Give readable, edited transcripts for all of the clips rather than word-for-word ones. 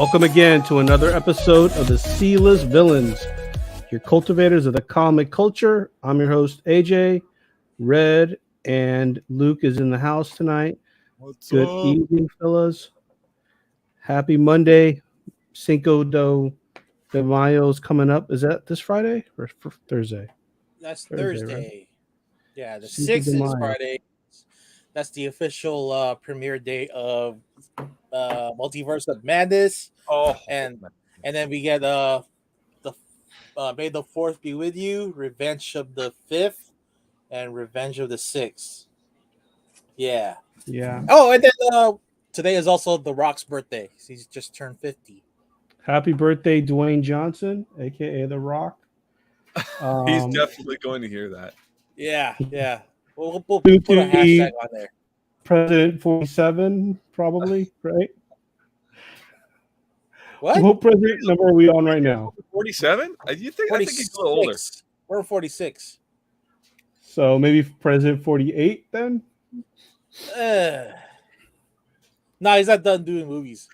Welcome again to another episode of the C-List Villains, your cultivators of the comic culture. I'm your host, AJ. Red and Luke is in the house tonight. What's Good up? evening, fellas. Happy Monday. Cinco de Mayo's coming up. Is that this Friday or Thursday? That's Thursday, right? Thursday. Yeah, the Cinco de 6th is Mayo. Friday. That's the official premiere date of Multiverse of Madness, Oh, and then we get the May the 4th be with you, Revenge of the 5th, and Revenge of the 6th. Yeah. Yeah. Oh, and then today is also The Rock's birthday. He's just turned 50. Happy birthday, Dwayne Johnson, aka The Rock. he's definitely going to hear that. Yeah. We'll Soon put a to be hashtag on there. President 47, probably, right? What? What president number are we on right now? 47? I think he's a little older. 46. We're 46. So maybe President 48 then? No, he's not done doing movies.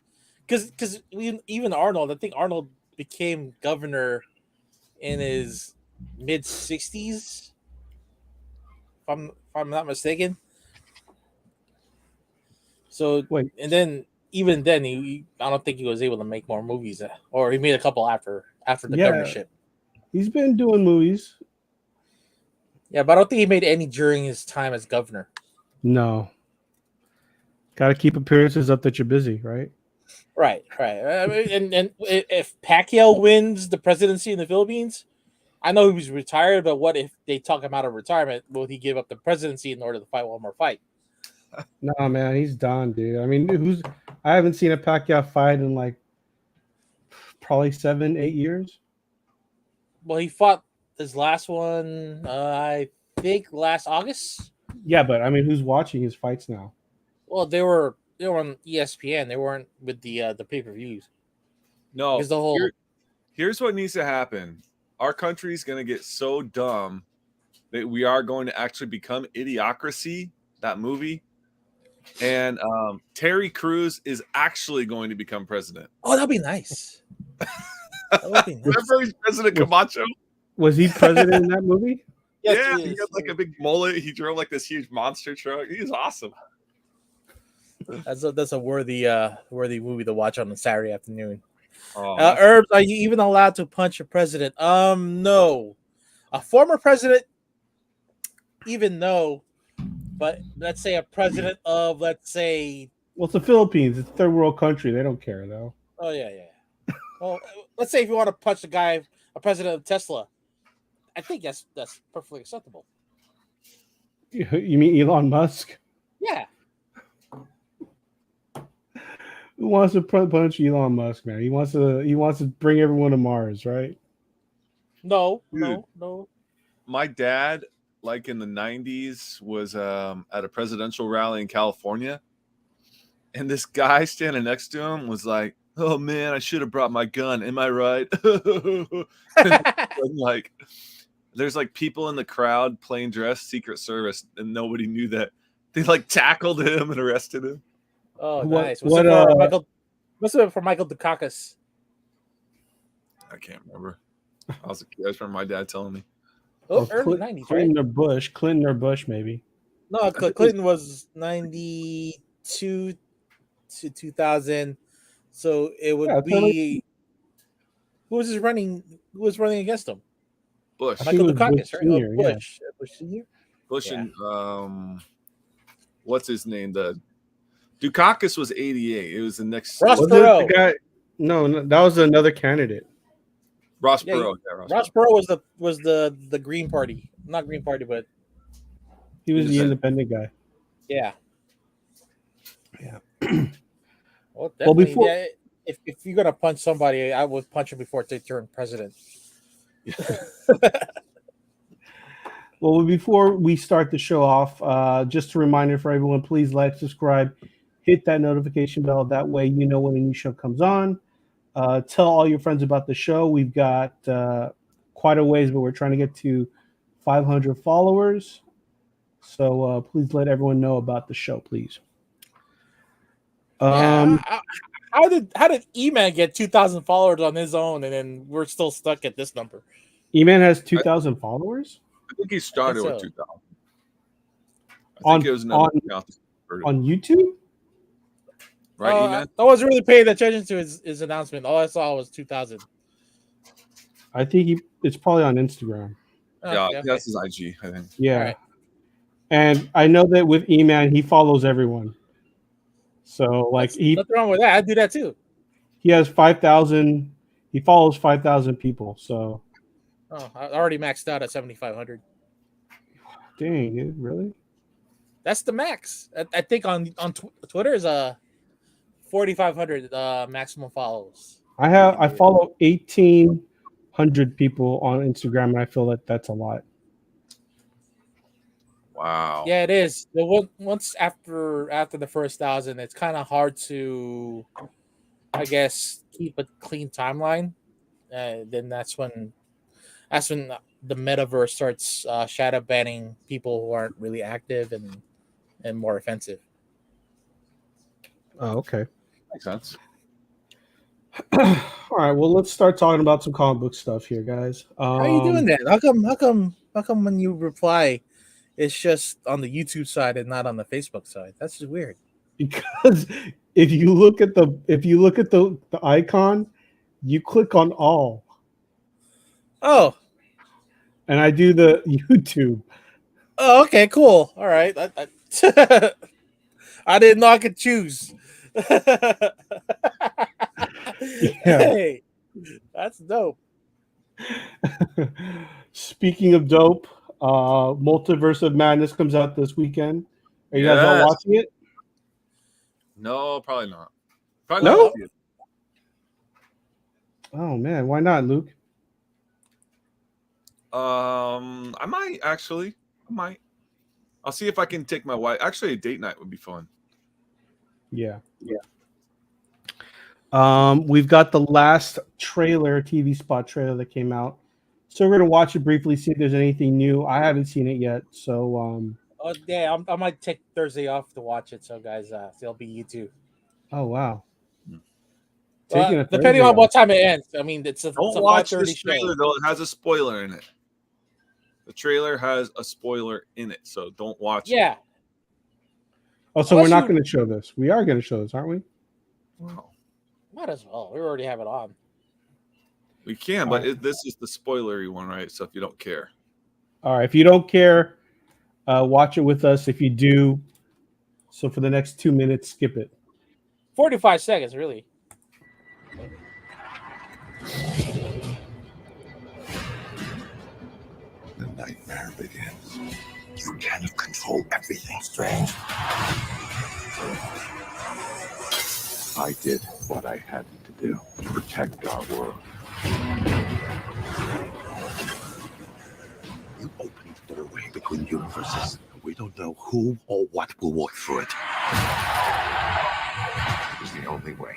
Because even Arnold, I think Arnold became governor in his mid 60s. If I'm not mistaken. So Wait. and then even then I don't think he was able to make more movies, or he made a couple after the governorship. He's been doing movies. Yeah, but I don't think he made any during his time as governor. No. Got to keep appearances up that you're busy, right? Right. I mean, and if Pacquiao wins the presidency in the Philippines, I know he was retired, but what if they talk him out of retirement? Will he give up the presidency in order to fight one more fight? No, man, he's done, dude. I mean, I haven't seen a Pacquiao fight in like probably 7-8 years. Well, he fought his last one, I think, last August. Yeah, but I mean, who's watching his fights now? Well, they were on ESPN. They weren't with the pay-per-views. No, Because the whole here's what needs to happen. Our country is going to get so dumb that we are going to actually become Idiocracy, that movie. And Terry Crews is actually going to become president. Oh, that'd be nice. That would be nice. Remember he's President Camacho? Was he president in that movie? Yes, Yeah, he he is. had like a big mullet. He drove like this huge monster truck. He's awesome. That's a worthy movie to watch on a Saturday afternoon. Oh, Herbs, are you even allowed to punch a president? No. A former president, even no. But let's say a president of, let's say, Well, it's the Philippines. It's a third world country. They don't care, though. oh yeah. Well, let's say if you want to punch a president of Tesla, I think that's perfectly acceptable. You mean Elon Musk? Yeah. Who wants to punch Elon Musk, man? He wants to bring everyone to Mars, right? No. my dad, like in the 90s, was at a presidential rally in California. And this guy standing next to him was like, "Oh man, I should have brought my gun. Am I right?" And, like, there's like people in the crowd playing dress Secret Service, and nobody knew that. They like tackled him and arrested him. Oh, What- nice. what, Must have been for Michael Dukakis. I can't remember. I was a kid. I just remember my dad telling me. Oh, early 90s, right? Clinton or Bush, maybe. No, Clinton was 92 to 2000. So it would Yeah, be who was running against him? Bush. I think Michael it was Dukakis, Bush right? Senior, Oh, yeah. Bush Senior. Bush Yeah. and what's his name? The Dukakis was 88. It was the next Ross Was it Perot. the guy? No, that was another candidate. Ross Yeah, Perot. Yeah, Ross Perot was the Green Party, not Green Party, but He was the Independent. independent guy. yeah. Yeah. Well, Well, definitely, before- yeah, if you're gonna punch somebody, I would punch him before they turn president. Well, before we start the show off, just a reminder for everyone, please like, subscribe, hit that notification bell. That way you know when a new show comes on. Tell all your friends about the show. We've got quite a ways, but we're trying to get to 500 followers. So please let everyone know about the show, please. Yeah, how did Eman get 2,000 followers on his own, and then we're still stuck at this number? Eman has 2,000 followers I think he started with so. 2,000. I on think it was another on account that started, on YouTube. right, Eman? I wasn't really paying attention to his announcement. All I saw was 2,000. I think it's probably on Instagram. Yeah, Okay. that's his IG, I think. Yeah, All right. and I know that with Eman, he follows everyone. So like Nothing wrong with that. I do that too. he has 5,000. He follows 5,000 people. So Oh, I already maxed out at 7,500. dang, dude, really? That's the max. I think on Twitter is 4,500 maximum follows. I follow 1,800 people on Instagram, and I feel that that's a lot. Wow. Yeah, it is. Once after the first 1,000, it's kind of hard to, I guess, keep a clean timeline. Then that's when the metaverse starts shadow banning people who aren't really active and more offensive. Oh, okay. Makes sense. All right. Well, let's start talking about some comic book stuff here, guys. How are you doing that? How come when you reply, it's just on the YouTube side and not on the Facebook side? That's just weird. Because if you look at the icon, you click on all, Oh, and I do the YouTube. oh, okay, cool. All right, I didn't know I could choose. Hey, that's dope. Speaking of dope, Multiverse of Madness comes out this weekend. Are you guys all Yes. watching it? No, probably not. Probably No? not. Oh man, why not, Luke? I might actually. I might. I'll see if I can take my wife. Actually, a date night would be fun. Yeah. We've got the last TV spot trailer that came out. So we're gonna watch it briefly, see if there's anything new. I haven't seen it yet, so Oh yeah, I might take Thursday off to watch it. So guys, it'll be you too. oh wow. Depending Thursday on what off. time it ends. I mean, it's a Don't watch 5:30 this show. trailer though. It has a spoiler in it. The trailer has a spoiler in it, so don't watch it. Yeah. Oh, so we're Unless not you- going to show this. We are going to show this, aren't we? Wow. Might as well. We already have it on. We can, but this is the spoilery one, right? So if you don't care. All right. If you don't care, watch it with us. If you do, so for the next 2 minutes, skip it. 45 seconds, really. The nightmare begins. You cannot control everything, Strange. I did what I had to do to protect our world. You opened the doorway between universes. We don't know who or what will walk through it. It was the only way.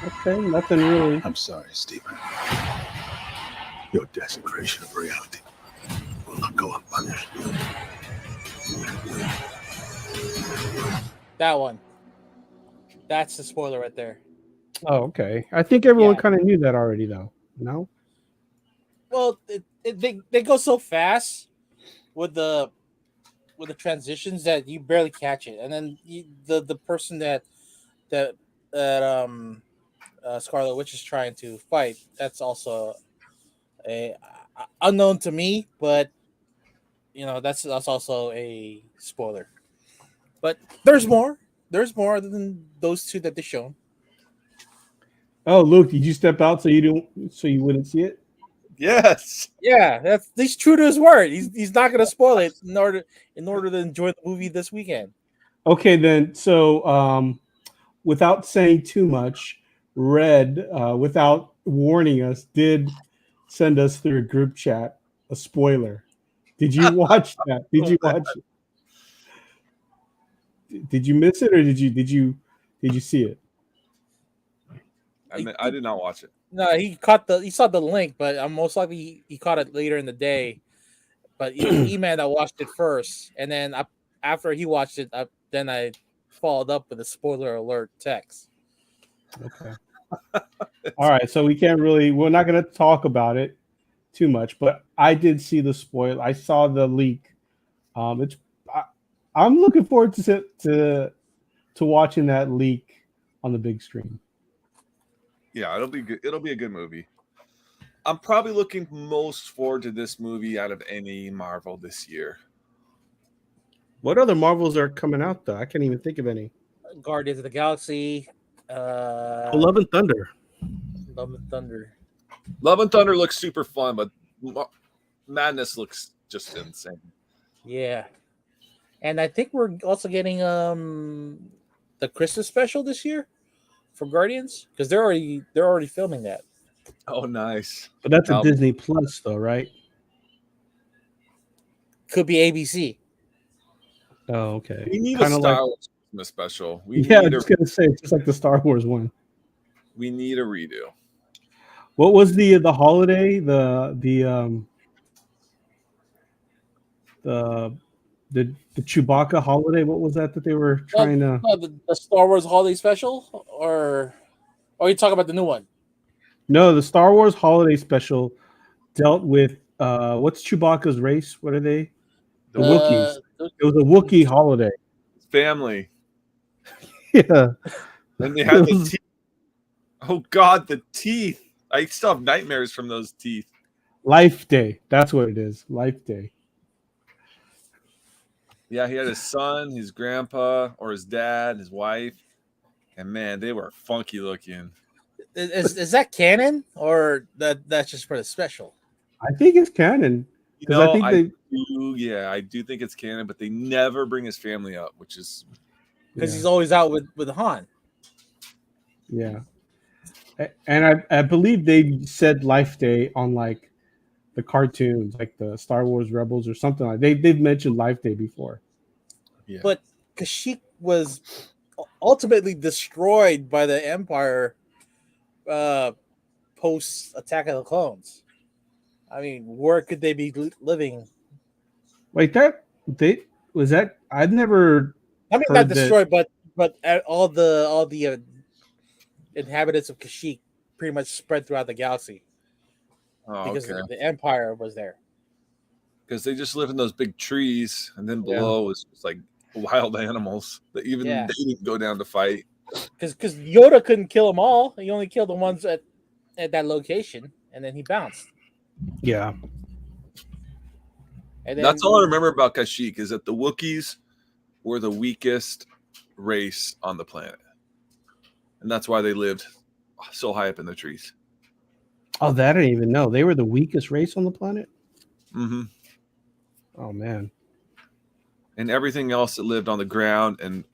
Okay. Nothing really. I'm sorry, Stephen. Your desecration of reality will not go unpunished. That one. That's the spoiler right there. Oh, okay. I think everyone Yeah. kind of knew that already, though. No? Well, they go so fast with the transitions that you barely catch it, and then the person that Scarlet Witch is trying to fight, that's also a unknown to me, but that's also a spoiler. But there's more than those two that they shown. Oh, Luke, did you step out so you wouldn't see it? Yes. Yeah, he's true to his word. He's not gonna spoil it in order to enjoy the movie this weekend. Okay, then. So, without saying too much, Red, without warning us, did send us through a group chat a spoiler. Did you watch that? Did you watch it? Did you miss it, or did you see it? I did not watch it. No, he saw the link, but most likely he caught it later in the day. But E-Man that watched it first, and then after he watched it, then I followed up with a spoiler alert text. Okay. All right. So we're not going to talk about it too much, but I did see the spoil. I saw the leak. It's I, I'm looking forward to watching that leak on the big screen. Yeah, it'll be good. It'll be a good movie. I'm probably looking most forward to this movie out of any Marvel this year. What other Marvels are coming out though? I can't even think of any. Guardians of the Galaxy, Love and Thunder. Love and Thunder. Love and Thunder looks super fun, but Madness looks just insane. Yeah, and I think we're also getting the Christmas special this year for Guardians because they're already filming that. Oh, nice. But that's a Um, Disney Plus though, right? Could be ABC. Oh, okay. We need a Kinda Star Wars Christmas special. We Yeah, I need was just gonna say it's just like the Star Wars one. we need a redo. What was the holiday? The Chewbacca holiday? What was that they were trying to? The Star Wars Holiday Special, or are you talking about the new one? No, the Star Wars holiday special dealt with what's Chewbacca's race? What are they? The Wookiees. It was a Wookiee holiday. Family. Yeah. And they had the teeth. Oh God, the teeth. I still have nightmares from those teeth. Life Day. That's what it is. Life Day. Yeah, he had his son, his grandpa, or his dad, his wife, and man, they were funky looking. Is that canon, or that's just for the special? I think it's canon. You know, I do think it's canon, but they never bring his family up, which is because he's always out with Han. Yeah. And I believe they said Life Day on like the cartoons, like the Star Wars Rebels or something like they've mentioned Life Day before. yeah. But Kashyyyk was ultimately destroyed by the Empire post Attack of the Clones. I mean, where could they be living? Wait, I've never I mean, heard not destroyed, but all the inhabitants of Kashyyyk pretty much spread throughout the galaxy because the Empire was there. Because they just live in those big trees, and then below is just like wild animals that even they didn't go down to fight. Because Yoda couldn't kill them all; he only killed the ones at that location, and then he bounced. Yeah. And then, that's all I remember about Kashyyyk is that the Wookiees were the weakest race on the planet, and that's why they lived so high up in the trees. Oh, that I didn't even know. They were the weakest race on the planet? Mm-hmm. Oh, man. And everything else that lived on the ground and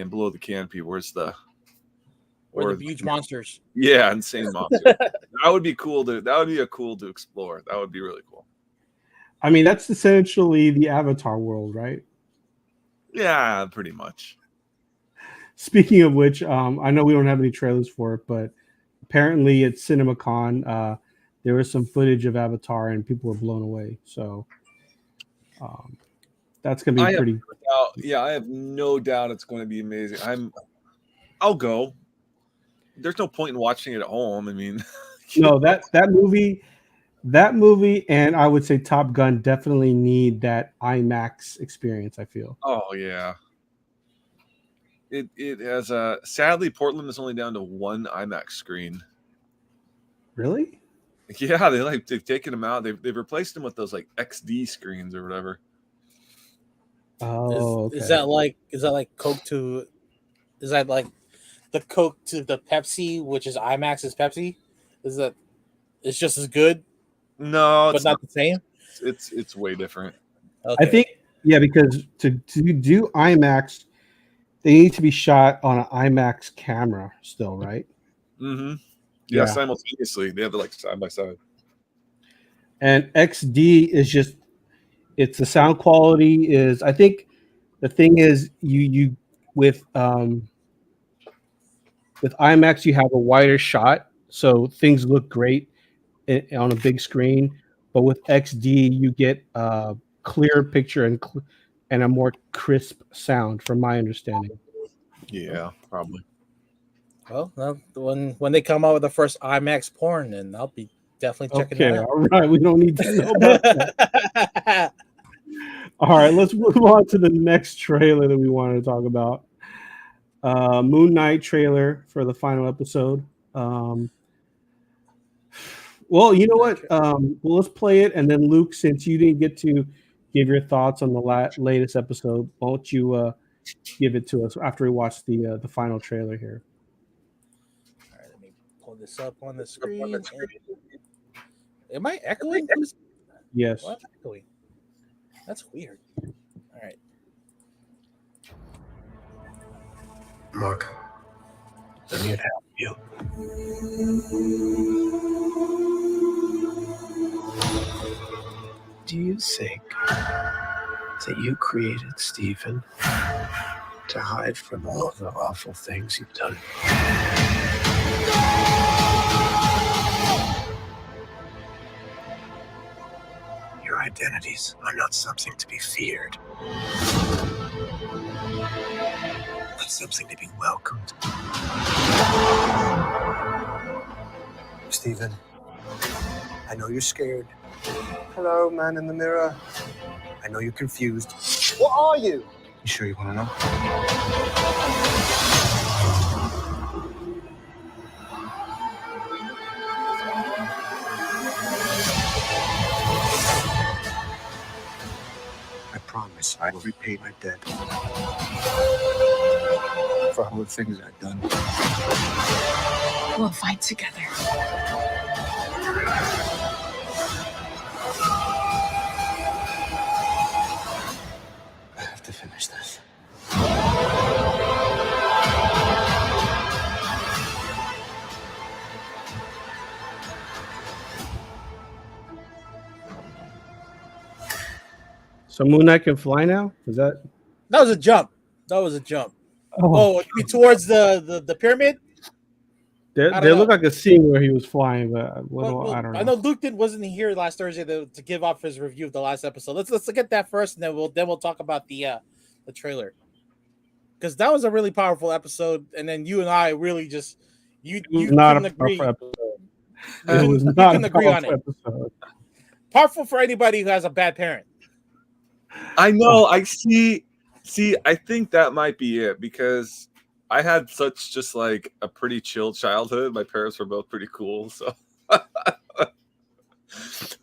below the canopy was the huge monsters. Yeah, insane monsters. That would be cool to explore. That would be really cool. I mean, that's essentially the Avatar world, right? Yeah, pretty much. Speaking of which, I know we don't have any trailers for it, but apparently at CinemaCon, there was some footage of Avatar and people were blown away. So that's going to be pretty. I have no doubt it's going to be amazing. I'll go. There's no point in watching it at home. I mean, no, that movie, and I would say Top Gun definitely need that IMAX experience. I feel. Oh yeah. It has sadly Portland is only down to one IMAX screen. Really? Yeah, they've taken them out. They've replaced them with those like XD screens or whatever. Oh, okay. Is that like Coke to? Is that like the Coke to the Pepsi, which is IMAX's Pepsi? Is that it's just as good? No, but not the same. It's way different. Okay. I think because to do IMAX, they need to be shot on an IMAX camera still, right? Mm-hmm. Yeah, simultaneously. They have to like side by side. And XD is just it's the sound quality is I think the thing is you with IMAX you have a wider shot, so things look great on a big screen, but with XD you get a clearer picture and a more crisp sound from my understanding. Yeah, probably. Well, when they come out with the first IMAX porn, then I'll be definitely checking Okay, that all right. We don't need to know about that. out. All right, let's move on to the next trailer that we wanted to talk about. Moon Knight trailer for the final episode. Well, you know what? Well, let's play it, and then Luke, since you didn't get to give your thoughts on the latest episode, why don't you give it to us after we watch the final trailer here? All right, let me pull this up on the screen. Am I echoing? Yes. What? Echoing? That's weird. All right. Mark, I'm here to help you. Do you think that you created Stephen to hide from all of the awful things you've done? Your identities are not something to be feared, but something to be welcomed. Stephen, I know you're scared. Hello, man in the mirror. I know you're confused. What are you? You sure you want to know? I promise I will repay my debt for all the things I've done. We'll fight together. I have to finish this. So Moon Knight can fly now? Is that? That was a jump. Oh, towards the pyramid. They look like a scene where he was flying, but I don't know. I know Luke wasn't here last Thursday to give off his review of the last episode. Let's get that first, and then we'll talk about the trailer, because that was a really powerful episode. And then you and I really just you not couldn't a agree. episode. It was you not couldn't a agree on it. episode. Powerful for anybody who has a bad parent. I know. I see. I think that might be it, because I had such just like a pretty chill childhood. My parents were both pretty cool, so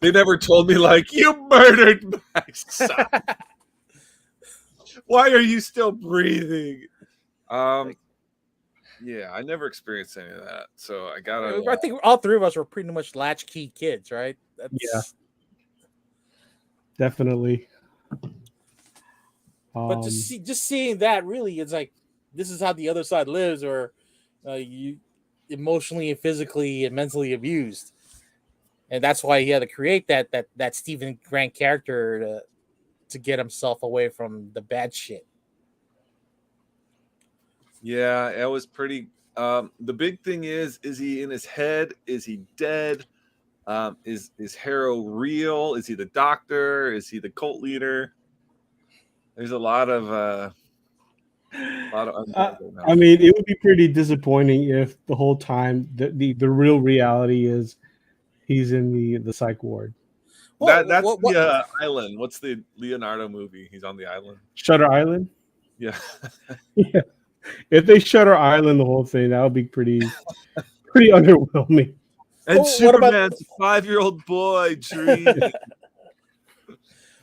they never told me like, you murdered my son. Why are you still breathing? Yeah, I never experienced any of that, so I think all three of us were pretty much latchkey kids, right? Yeah, definitely. But just seeing that, really, it's like this is how the other side lives, or you emotionally and physically and mentally abused, and that's why he had to create that Stephen Grant character to get himself away from the bad shit. Yeah, it was pretty. The big thing is he in his head? Is he dead? Is Harrow real? Is he the doctor? Is he the cult leader? There's a lot of I mean, it would be pretty disappointing if the whole time the real reality is he's in the psych ward. That's the island. What's the Leonardo movie? He's on the island. Shutter Island? Yeah. Yeah. If they Shutter Island the whole thing, that would be pretty underwhelming. And Superman's a 5-year-old boy dreaming.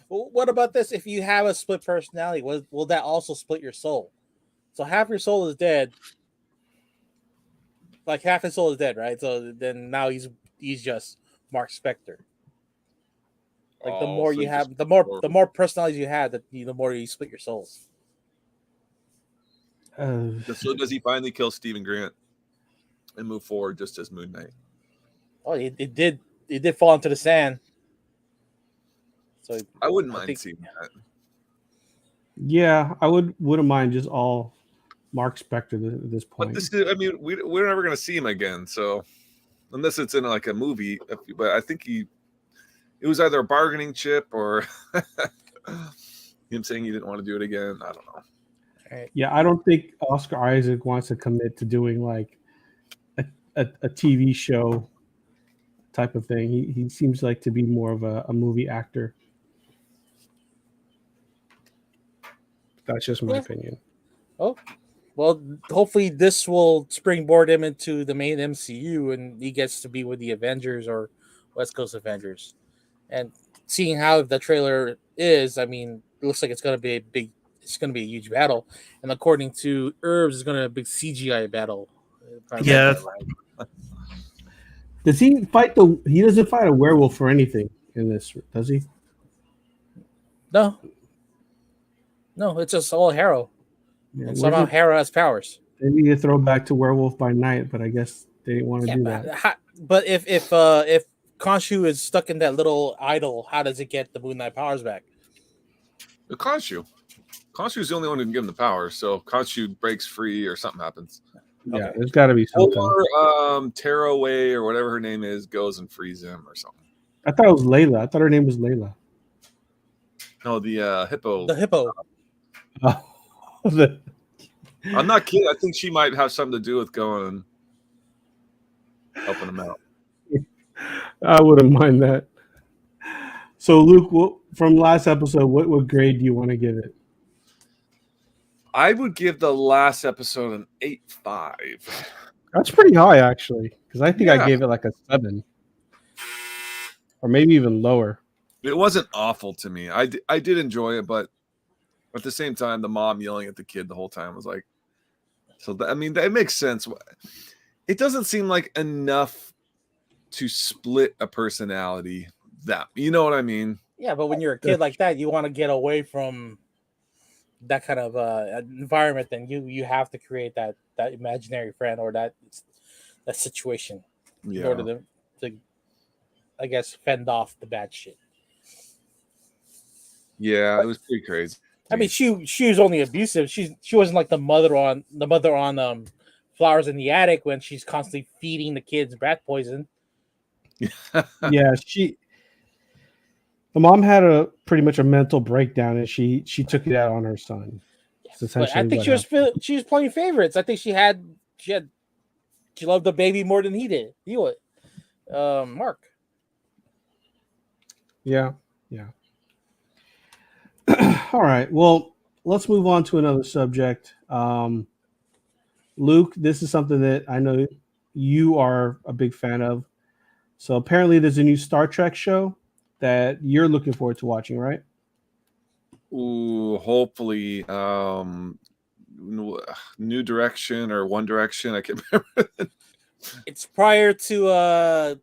Well, what about this? If you have a split personality, will that also split your soul? So half your soul is dead. Like half his soul is dead, right? So then now he's just Mark Spector. Like the more you have, the more personalities you have, the more you split your souls. So does he finally kill Stephen Grant and move forward just as Moon Knight? Oh, it did fall into the sand. So I wouldn't mind seeing that. Yeah, I wouldn't mind just all Mark Spector at this point. But we're never going to see him again. So unless it's in like a movie, but I think it was either a bargaining chip or him saying he didn't want to do it again. I don't know. Yeah, I don't think Oscar Isaac wants to commit to doing like a TV show type of thing. He seems like to be more of a movie actor. That's just my opinion. Oh, well, hopefully this will springboard him into the main MCU, and he gets to be with the Avengers or West Coast Avengers. And seeing how the trailer is, I mean, it looks like it's going to be a huge battle. And according to Herbs, it's going to be a big CGI battle. Yeah. Does he fight he doesn't fight a werewolf or anything in this, does he? No, it's just all Harrow. Yeah, and somehow Harrow has powers. They need to throw back to Werewolf by Night, but I guess they didn't want to do that. But if Khonshu is stuck in that little idol, how does it get the Moon Knight powers back? The Khonshu is the only one who can give him the powers. So Khonshu breaks free or something happens. Yeah, Okay. there's got to be something. Or Tearaway or whatever her name is goes and frees him or something. I thought it was Layla. I thought her name was Layla. No, the hippo. The hippo. I'm not kidding. I think she might have something to do with going and helping him out. I wouldn't mind that. So, Luke, from last episode, what grade do you want to give it? I would give the last episode an 8.5. That's pretty high, actually, because I think I gave it like a 7. Or maybe even lower. It wasn't awful to me. I did enjoy it, but at the same time, the mom yelling at the kid the whole time was like, so I mean, that makes sense. It doesn't seem like enough to split a personality. That, you know what I mean? Yeah, but when you're a kid like that, you want to get away from that kind of environment. Then you have to create that imaginary friend or that situation in order to, I guess, fend off the bad shit. Yeah, it was pretty crazy. I mean, she was only abusive. She wasn't like the mother on Flowers in the Attic when she's constantly feeding the kids rat poison. Yeah, the mom had pretty much a mental breakdown, and she took it out on her son. But I think she was playing favorites. I think she loved the baby more than he did. He would, Mark. Yeah. All right. Well, let's move on to another subject. Luke, this is something that I know you are a big fan of. So apparently there's a new Star Trek show that you're looking forward to watching, right? Ooh, hopefully. New Direction or One Direction. I can't remember. It's prior to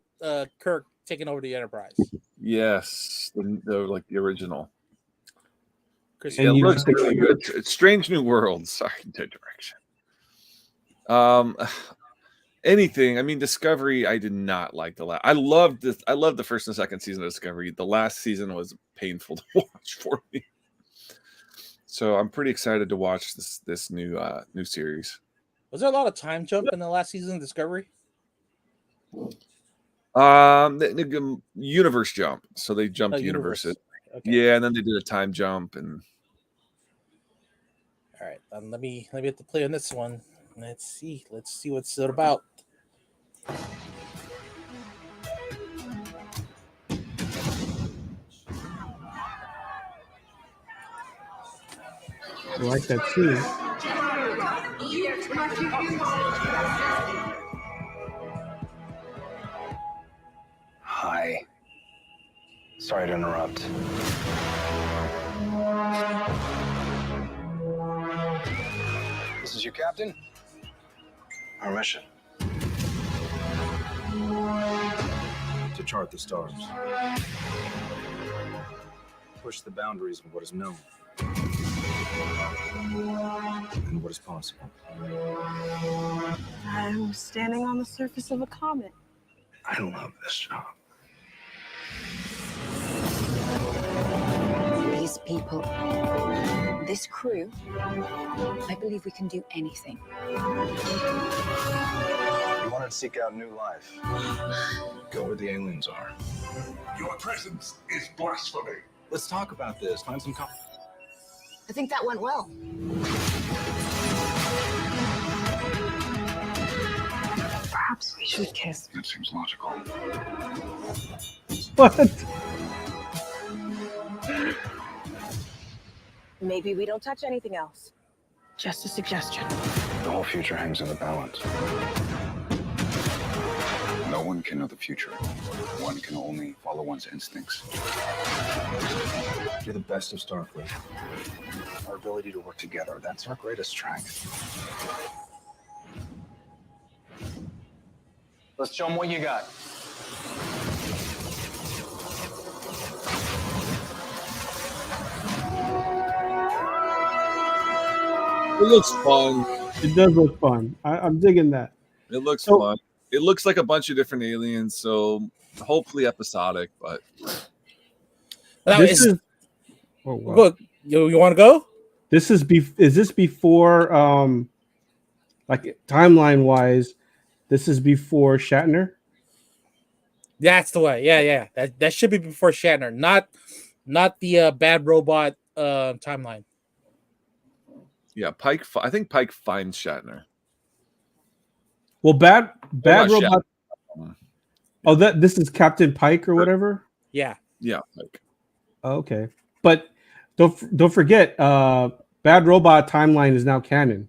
Kirk taking over the Enterprise. Yes, the original. And it looks really good. It's Strange New Worlds. Sorry, New Direction. Anything. I mean, Discovery. I did not like the last. I loved the first and second season of Discovery. The last season was painful to watch for me. So I'm pretty excited to watch this new series. Was there a lot of time jump in the last season of Discovery? The universe jump. So they jumped universes. Okay. Yeah, and then they did a time jump and. All right, let me have to play on this one. Let's see what's it about. I like that too. Hi. Sorry to interrupt. This is your captain? Our mission. To chart the stars. Push the boundaries of what is known. And what is possible. I'm standing on the surface of a comet. I love this job. These people, this crew, I believe we can do anything. You wanted to seek out new life. Go where the aliens are. Your presence is blasphemy. Let's talk about this. Find some I think that went well. Perhaps we sweet kiss. That seems logical. What? Maybe we don't touch anything else. Just a suggestion. The whole future hangs in the balance. No one can know the future. One can only follow one's instincts. You're the best of Starfleet. Our ability to work together, that's our greatest strength. Let's show them what you got. It looks fun. It does look fun. I'm digging that. It looks So- fun. It looks like a bunch of different aliens, so hopefully episodic. But Now, This is, is. Oh, wow. go, you want to go? This is is this before like timeline wise, this is before Shatner? That's the way. Yeah. That should be before Shatner, not the Bad Robot timeline. yeah, Pike. I think Pike finds Shatner. Well, bad not robot. Shatner. Oh, this is Captain Pike or whatever. Yeah. Yeah, Pike. Okay, but don't forget, Bad Robot timeline is now canon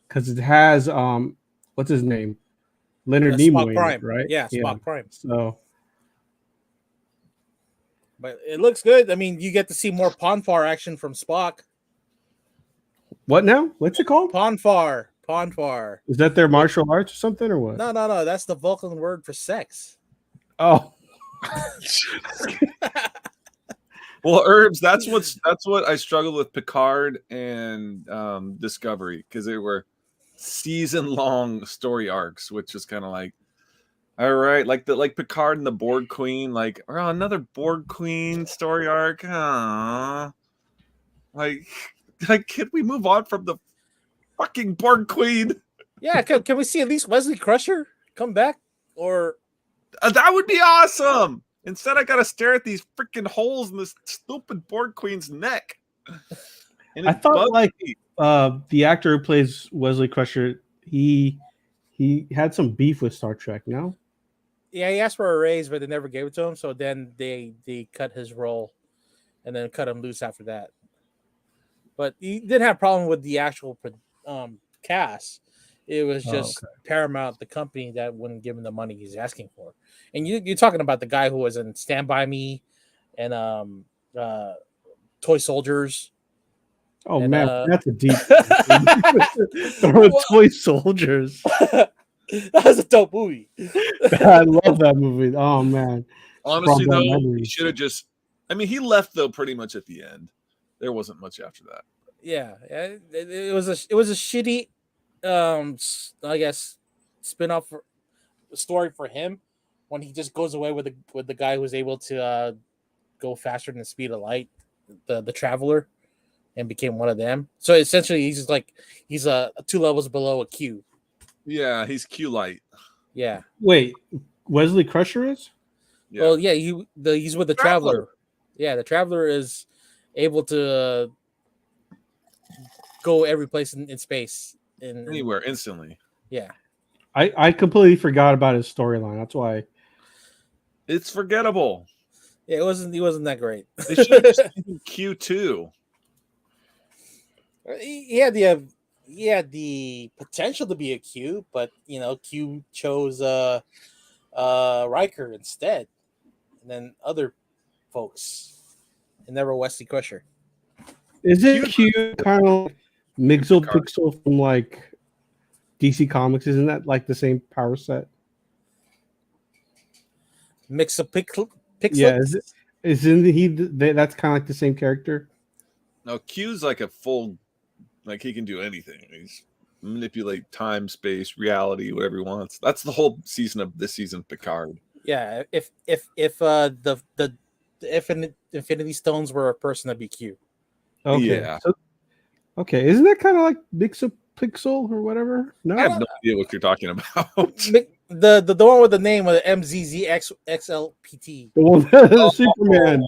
because it has what's his name, Leonard Nimoy, Spock in it, Prime, right? Yeah, Spock Prime. So But it looks good. I mean, you get to see more Ponfar action from Spock. what now? What's it called? Ponfar. Is that their martial arts or something or what? No. That's the Vulcan word for sex. Oh, Well, Herbs, that's what I struggled with Picard and Discovery, because they were season-long story arcs, which is kind of like, all right, like Picard and the Borg Queen, like, oh, another Borg Queen story arc. Aww. Like, can we move on from the fucking Borg Queen? Yeah, can we see at least Wesley Crusher come back? Or That would be awesome. Instead, I gotta stare at these freaking holes in this stupid Borg Queen's neck. And I it thought bugs like me. the actor who plays Wesley Crusher, he had some beef with Star Trek. No, yeah, he asked for a raise, but they never gave it to him. So then they cut his role, and then cut him loose after that. But he didn't have a problem with the actual cast. It was just Paramount, the company, that wouldn't give him the money he's asking for. And you're talking about the guy who was in Stand By Me and Toy Soldiers. oh And, man, that's a deep. Toy Soldiers. That was a dope movie. I love that movie. Oh man, Honestly, Brought back though, he memories. should have just. I mean, he left though pretty much at the end. There wasn't much after that. Yeah, it was a shitty, I guess, spin-off story for him when he just goes away with the guy who's able to go faster than the speed of light, the Traveler, and became one of them. So essentially, he's just like he's 2 levels below a Q. Yeah, he's Q light. Yeah. wait, Wesley Crusher is? Yeah. Well, yeah, he's with the Traveler. Yeah, the Traveler is able to go every place in space. Anywhere instantly. Yeah. I completely forgot about his storyline. That's why. It's forgettable. Yeah, he wasn't that great. They should have just taken Q2. He had the potential to be a Q, but Q chose Riker instead, and then other folks, and never Wesley Crusher. Is it cute kind of like Mixel Pixel from like DC Comics? Isn't that like the same power set? Mix of pixel. Yeah, isn't he? That's kind of like the same character. No, Q's like a full, like he can do anything. He's manipulate time, space, reality, whatever he wants. That's the whole season of this season, Picard. Yeah, if the Infinity Stones were a person, that'd be Q. Okay. Yeah. So, okay, isn't that kind of like Mixel Pixel or whatever? No. I have no idea what you're talking about. The one with the name of the MZZXLPT. The one that Superman's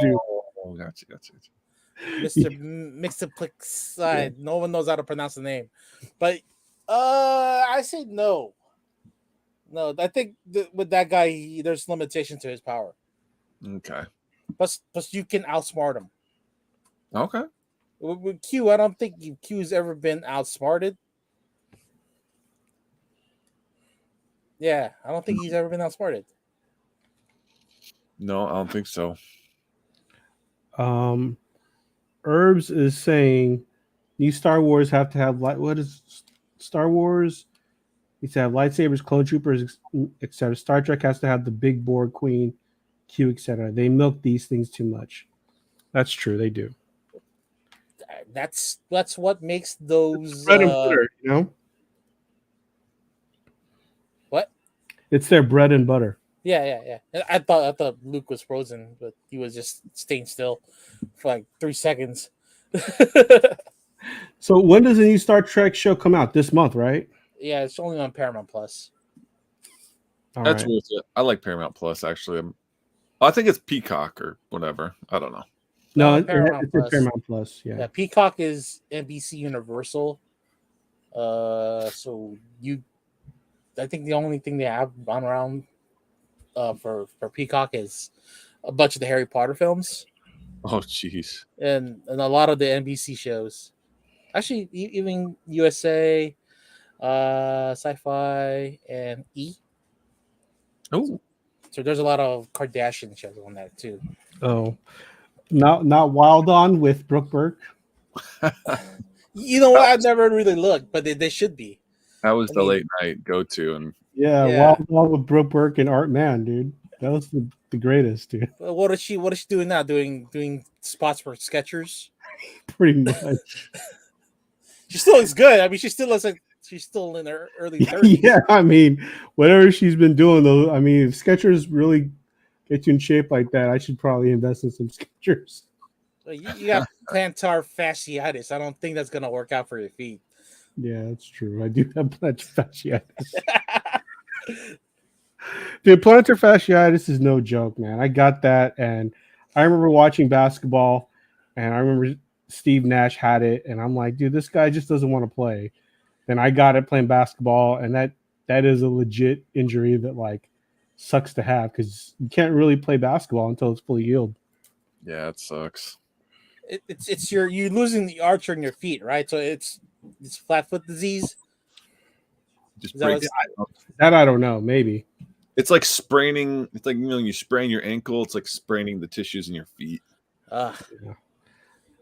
dude. Oh, gotcha. Mr. Plixide. No one knows how to pronounce the name. But I say no. No, I think with that guy, there's limitation to his power. Okay. Plus, you can outsmart him. Okay. With Q, I don't think Q's ever been outsmarted. Yeah, I don't think he's ever been outsmarted. No, I don't think so. Herbs is saying new Star Wars have to have what is Star Wars? Needs to have lightsabers, clone troopers, etc. Star Trek has to have the big Borg queen, Q, etc. They milk these things too much. That's true. They do. That's what makes those Bread and butter, you know. What? It's their bread and butter. Yeah. I thought Luke was frozen, but he was just staying still for like 3 seconds. So when does the new Star Trek show come out? This month, right? Yeah, it's only on Paramount Plus. All That's right. worth it. I like Paramount Plus actually. I think it's Peacock or whatever. I don't know. No, No, Paramount it's Plus. Paramount Plus. Yeah. Yeah, Peacock is NBC Universal. So I think the only thing they have on around for Peacock is a bunch of the Harry Potter films Oh, jeez. and a lot of the NBC shows. Actually, even USA, Sci-Fi, and E. Oh, So there's a lot of Kardashian shows on that too. Oh, not Wild On with Brooke Burke. You know what? I've never really looked, but they should be. that was I the mean- late night go to, and Yeah, Yeah. Wild On with Brooke Burke and Art Man, dude. That was the greatest, dude. Well, what is she doing now? Doing spots for Skechers? Pretty much. She still looks good. I mean, she still looks like she's still in her early 30s. Yeah, I mean, whatever she's been doing, though. I mean, if Skechers really get you in shape like that, I should probably invest in some Skechers. You got plantar fasciitis. I don't think that's gonna work out for your feet. Yeah, that's true. I do have plantar fasciitis. Dude, plantar fasciitis is no joke, man. I got that, and I remember watching basketball, and I remember Steve Nash had it, and I'm like, dude, this guy just doesn't want to play. Then I got it playing basketball, and that is a legit injury that like sucks to have because you can't really play basketball until it's fully healed. yeah, it sucks. It's you're losing the arch on your feet, right? So it's flat foot disease. Just Is that breaks. That I don't know, maybe. It's like spraining. It's like you sprain your ankle. It's like spraining the tissues in your feet. Ugh.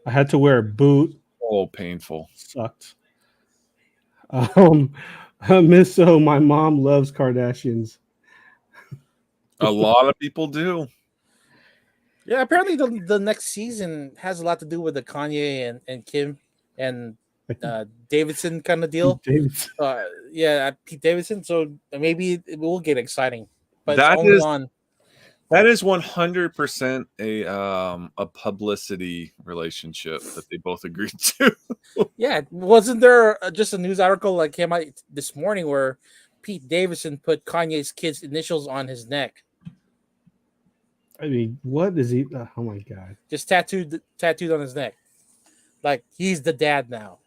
I had to wear a boot. Oh, painful. Sucked. Miss O, my mom loves Kardashians. A lot of people do. Yeah, apparently the next season has a lot to do with the Kanye and Kim and Davidson kind of deal. Davidson. Pete Davidson. So maybe it will get exciting, but That it's only is- on. That is 100% a publicity relationship that they both agreed to. Yeah, wasn't there just a news article that came out this morning where Pete Davidson put Kanye's kid's initials on his neck, I mean, what is he? Oh my god! just tattooed on his neck, like he's the dad now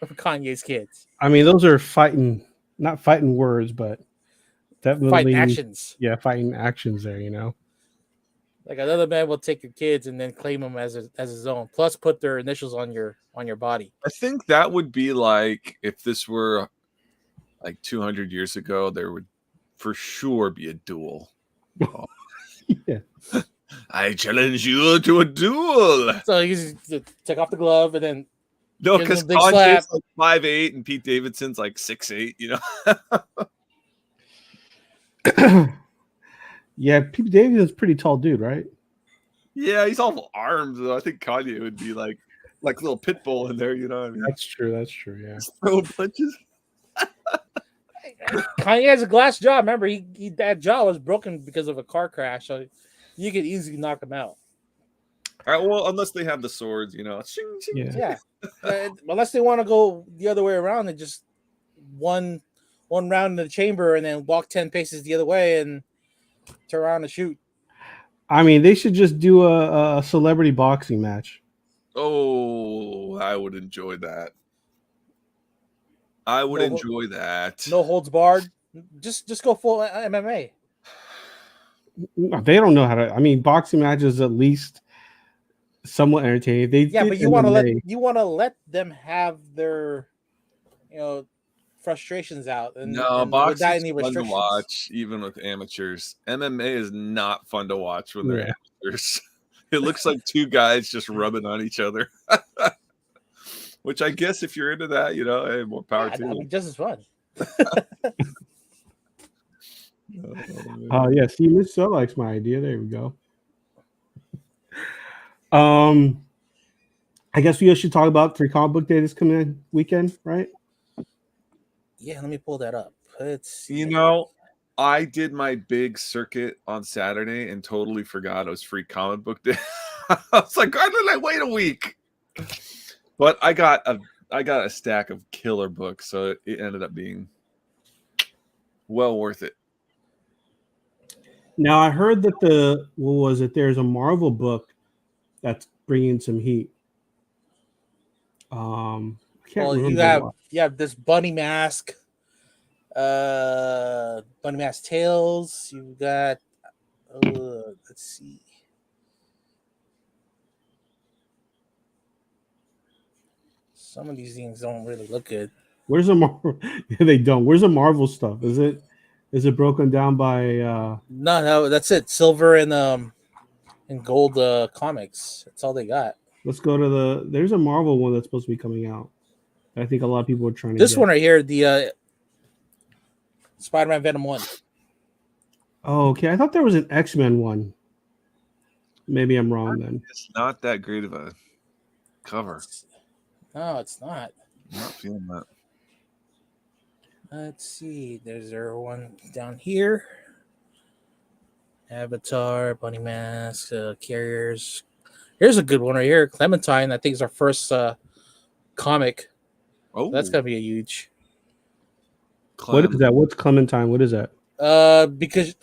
of Kanye's kids. I mean, those are not fighting words, but definitely Fight actions. Yeah, fighting actions there. You know. Like another man will take your kids and then claim them as his own, plus put their initials on your body. I think that would be like if this were like 200 years ago, there would for sure be a duel. Yeah. I challenge you to a duel. So you just take off the glove and then No, Give because him a big slap. Kanye's like 5'8" and Pete Davidson's like 6'8", you know? Yeah, Pete Davidson's a pretty tall dude, right? Yeah, he's all arms though. I think Kanye would be like little pit bull in there, you know what I mean? That's true. That's true. Yeah. Throwing punches. Kanye has a glass jaw. Remember, that jaw was broken because of a car crash, so you could easily knock him out. All right, well, unless they have the swords, you know. Shing, shing, Yeah. shing. Yeah, unless they want to go the other way around and just one round in the chamber and then walk 10 paces the other way and turn around and shoot. I mean, they should just do a celebrity boxing match. Oh, I would enjoy that. I would enjoy that. No holds barred. Just go full MMA. They don't know how to. I mean, boxing matches at least somewhat entertaining. They Yeah, did but you want to MMA. let them have their, you know, frustrations out No, and without boxing's any fun to restrictions. watch, even with amateurs. MMA is not fun to watch when they're Yeah. amateurs. It looks like two guys just rubbing on each other. Which I guess if you're into that, hey, more power to I you. mean, just as fun. Yeah, see, Miss So likes my idea. There we go. I guess we should talk about Free Comic Book Day this coming weekend, right? Yeah, let me pull that up. Let's see. I did my big circuit on Saturday and totally forgot it was Free Comic Book Day. I was like, why did I wait a week? But I got a stack of killer books, so it ended up being well worth it. Now I heard that there's a Marvel book that's bringing some heat. I can't Well, remember what. you have this Bunny Mask, Bunny Mask Tales. You've got let's see. Some of these things don't really look good. Where's the Marvel? Yeah, they don't. Where's the Marvel stuff? Is it broken down by? No, that's it. Silver and gold comics. That's all they got. Let's go to there's a Marvel one that's supposed to be coming out. I think a lot of people are trying to This get. one right here, the Spider-Man Venom 1. Oh, okay. I thought there was an X-Men one. Maybe I'm wrong then. It's not that great of a cover. No, it's not. I'm not feeling that. Let's see. There's one down here. Avatar, Bunny Mask, Carriers. Here's a good one right here. Clementine. I think is our first comic. Oh, That's gonna be a huge. What is that? What's Clementine? What is that? Because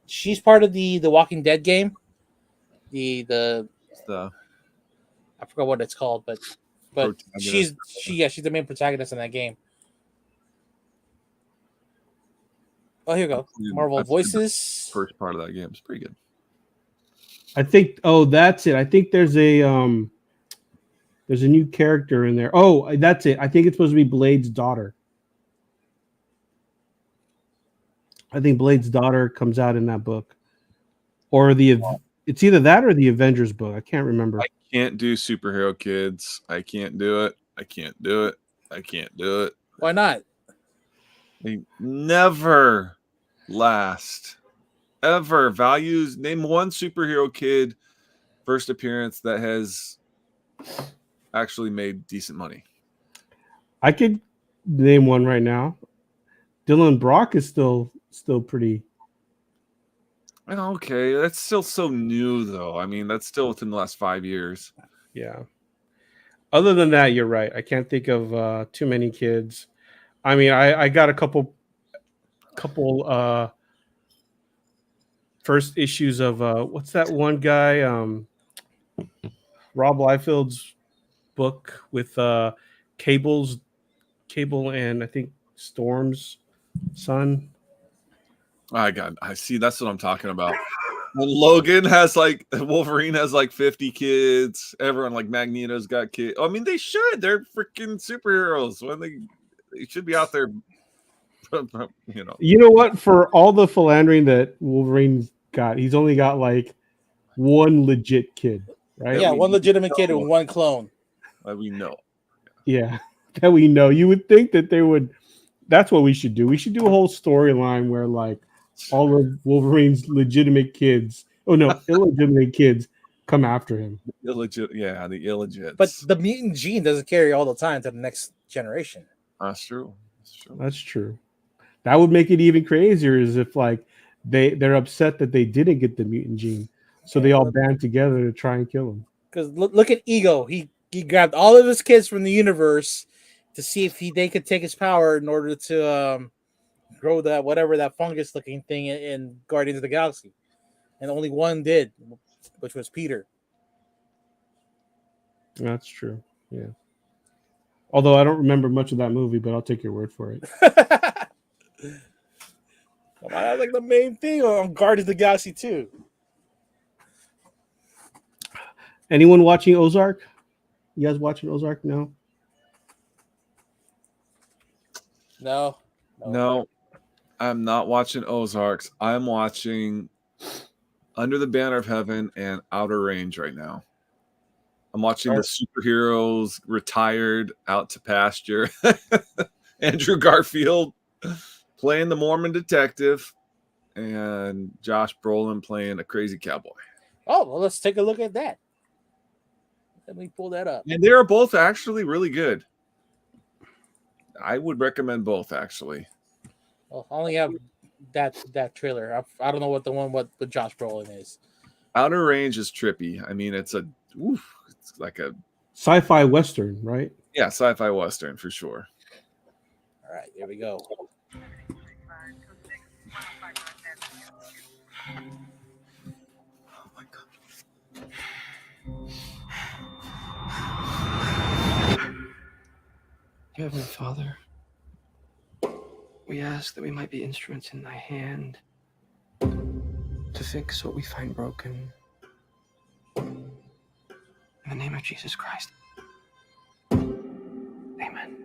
she's part of the Walking Dead game. The I forgot what it's called, but she's the main protagonist in that game. Oh, here we go. Marvel Voices. First part of that game is pretty good. I think. Oh, that's it. I think there's a new character in there. Oh, that's it. I think it's supposed to be Blade's daughter. I think Blade's daughter comes out in that book, or it's either that or the Avengers book. I can't remember. I can't do superhero kids. I can't do it. I can't do it. I can't do it. Why not? They never last. Ever. Values. Name one superhero kid first appearance that has actually made decent money. I could name one right now. Dylan Brock is still pretty. Okay, that's still so new, though. I mean, that's still within the last 5 years. Yeah. Other than that, you're right. I can't think of too many kids. I mean, I got a couple first issues of what's that one guy? Rob Liefeld's book with Cable and I think Storm's son. I see. That's what I'm talking about. When Logan has Wolverine has 50 kids. Everyone Magneto's got kids. I mean, they should. They're freaking superheroes. When they should be out there. You know what? For all the philandering that Wolverine's got, he's only got one legit kid, right? Yeah, one legitimate kid and one clone. That we know. Yeah, that we know. You would think that they would. That's what we should do. We should do a whole storyline where all of Wolverine's legitimate kids, illegitimate kids, come after him. The illegit. But the mutant gene doesn't carry all the time to the next generation. That's true. That's true. That would make it even crazier. Is if they're upset that they didn't get the mutant gene, so they all band together to try and kill him. Because look at Ego. He grabbed all of his kids from the universe to see if they could take his power in order to grow that fungus looking thing in Guardians of the Galaxy, and only one did, which was Peter. That's true. Yeah. Although I don't remember much of that movie, but I'll take your word for it. That's like the main thing on Guardians of the Galaxy 2. Anyone watching Ozark? You guys watching Ozark? No. No, I'm not watching Ozarks. I'm watching Under the Banner of Heaven and Outer Range right now. I'm watching the superheroes retired out to pasture. Andrew Garfield playing the Mormon detective and Josh Brolin playing a crazy cowboy. Oh, well, let's take a look at that. Let me pull that up. And they are both actually really good. I would recommend both, actually. Well, I only have that trailer. I don't know what the one with Josh Brolin is. Outer Range is trippy. I mean, it's like a sci-fi western, right? Yeah, sci-fi western for sure. All right, here we go. Oh my God. Heavenly Father, we ask that we might be instruments in thy hand to fix what we find broken. In the name of Jesus Christ. Amen.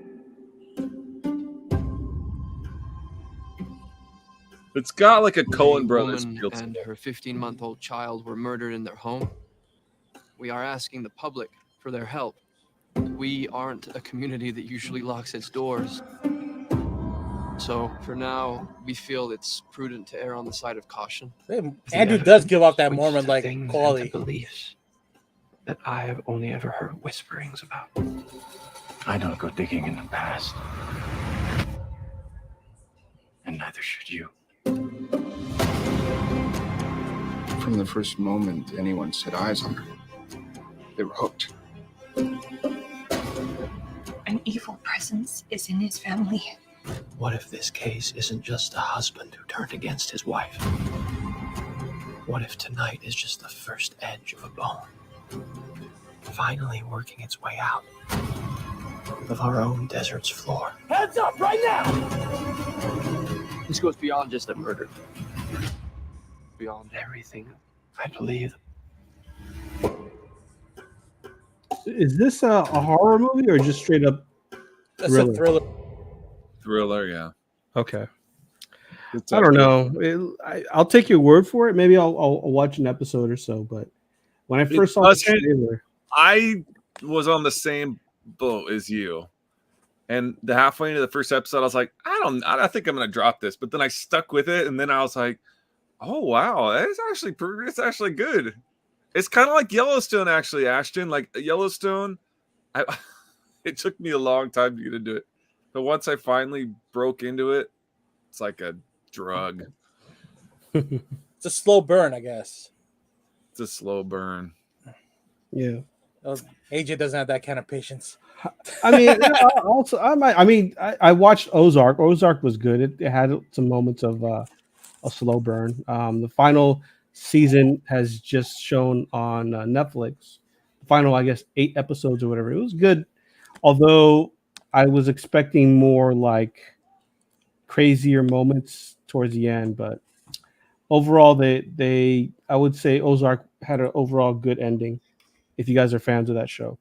It's got like a Coen A Brothers woman feel to and it. her 15-month-old child were murdered in their home. We are asking the public for their help. We aren't a community that usually locks its doors. So for now, we feel it's prudent to err on the side of caution. Andrew does give off that Points Mormon to like things and to quality. beliefs that I have only ever heard whisperings about. I don't go digging in the past. And neither should you. From the first moment anyone set eyes on her, they were hooked. An evil presence is in his family. What if this case isn't just a husband who turned against his wife? What if tonight is just the first edge of a bone, finally working its way out of our own desert's floor? Hands up right now! This goes beyond just a murder. Beyond everything I believe. Is this a horror movie or just straight up That's a thriller. Thriller, yeah. Okay. It's I don't know. I'll take your word for it. Maybe I'll watch an episode or so. But when I first saw the trailer, I was on the same boat as you, and the halfway into the first episode, I was like, I think I'm gonna drop this. But then I stuck with it, and then I was like, oh wow, it's actually good. It's kind of like Yellowstone, actually, Ashton. Like Yellowstone, it took me a long time to get into it, but once I finally broke into it, it's like a drug. It's a slow burn, I guess. It's a slow burn. Yeah. AJ doesn't have that kind of patience. I mean, also I watched Ozark. Ozark was good. It had some moments of a slow burn. The final season has just shown on Netflix. The final, I guess, 8 episodes or whatever. It was good, although I was expecting more like crazier moments towards the end. But overall, I would say Ozark had an overall good ending. If you guys are fans of that show.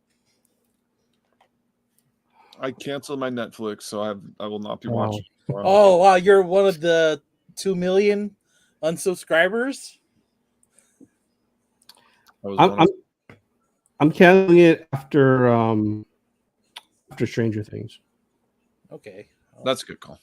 I canceled my Netflix, so I will not be watching. Oh wow, you're one of the 2 million unsubscribers. I'm canceling it after Stranger Things. Okay, that's a good call.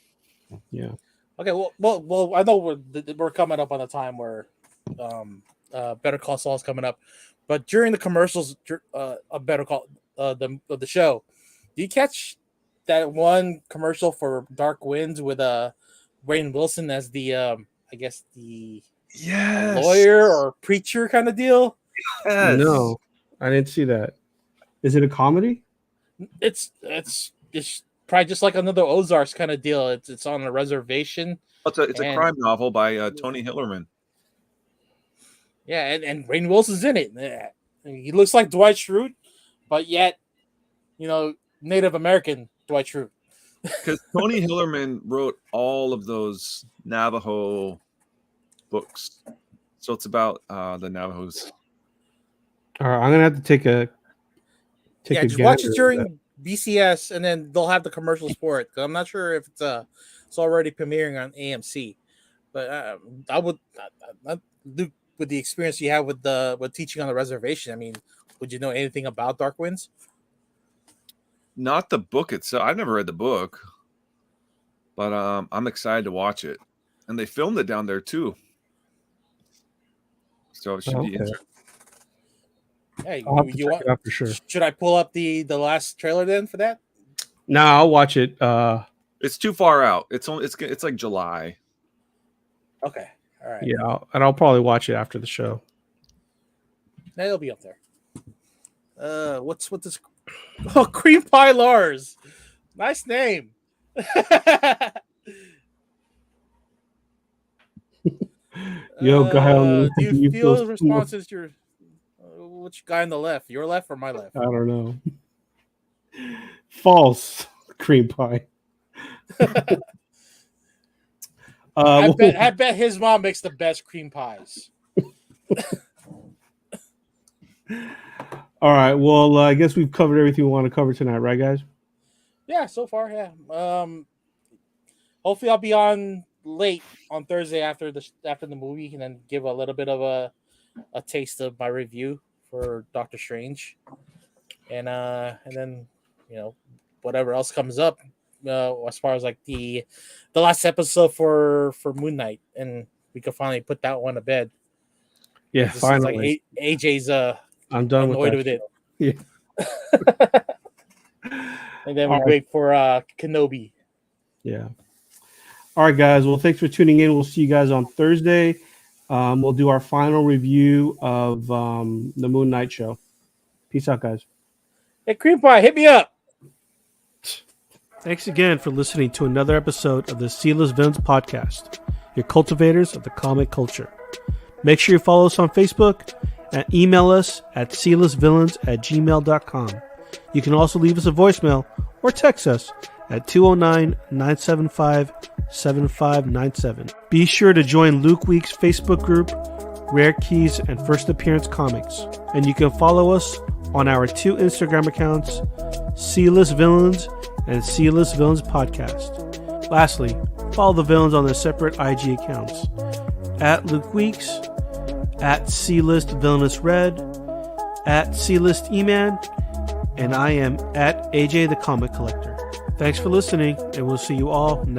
Yeah. Okay. Well. I know we're coming up on a time where Better Call Saul is coming up, but during the commercials of Better Call the show, do you catch that one commercial for Dark Winds with Rainn Wilson as the I guess the lawyer or preacher kind of deal? Yes. No, I didn't see that. Is it a comedy? It's probably just like another Ozarks kind of deal. It's on a reservation. It's a crime novel by Tony Hillerman. Yeah, and Rainn Wilson's in it. He looks like Dwight Schrute, but yet, Native American Dwight Schrute. Because Tony Hillerman wrote all of those Navajo books. So it's about the Navajos. All right, I'm gonna have to take a Just watch it gander at that. during BCS, and then they'll have the commercials for it. 'Cause I'm not sure if it's already premiering on AMC, but I would Luke, with the experience you have with teaching on the reservation. I mean, would you know anything about Dark Winds? Not the book itself. I've never read the book, but I'm excited to watch it. And they filmed it down there too, so it should be interesting. Hey, I'll have to check it out for sure. Should I pull up the last trailer then for that? No, I'll watch it. It's too far out. It's like July. Okay, all right. Yeah, I'll probably watch it after the show. It'll be up there. What's this? Oh, Cream Pie Lars. Nice name. Yo, guy on the do you feel the cool? response is your which guy on the left? Your left or my left? I don't know. False cream pie. I bet his mom makes the best cream pies. All right. Well, I guess we've covered everything we want to cover tonight, right, guys? Yeah, so far, yeah. Hopefully, I'll be on late on Thursday after the movie, and then give a little bit of a taste of my review for Doctor Strange, and then whatever else comes up as far as like the last episode for Moon Knight, and we could finally put that one to bed. Yeah, finally. Like AJ's I'm done annoyed with it. Yeah. And then we wait for Kenobi. Yeah. All right, guys. Well, thanks for tuning in. We'll see you guys on Thursday. We'll do our final review of the Moon Knight show. Peace out, guys. Hey, Cream Pie, hit me up. Thanks again for listening to another episode of the Sealess Villains podcast, your cultivators of the comic culture. Make sure you follow us on Facebook and email us at sealessvillains@gmail.com. You can also leave us a voicemail or text us at 209-975-7597. Be sure to join Luke Week's Facebook group, Rare Keys and First Appearance Comics. And you can follow us on our 2 Instagram accounts, Sealess Villains and Sealess Villains Podcast. Lastly, follow the villains on their separate IG accounts, at Luke Weeks, at C-List Villainous Red, at C-List Eman, and I am at AJ the Comic Collector. Thanks for listening, and we'll see you all next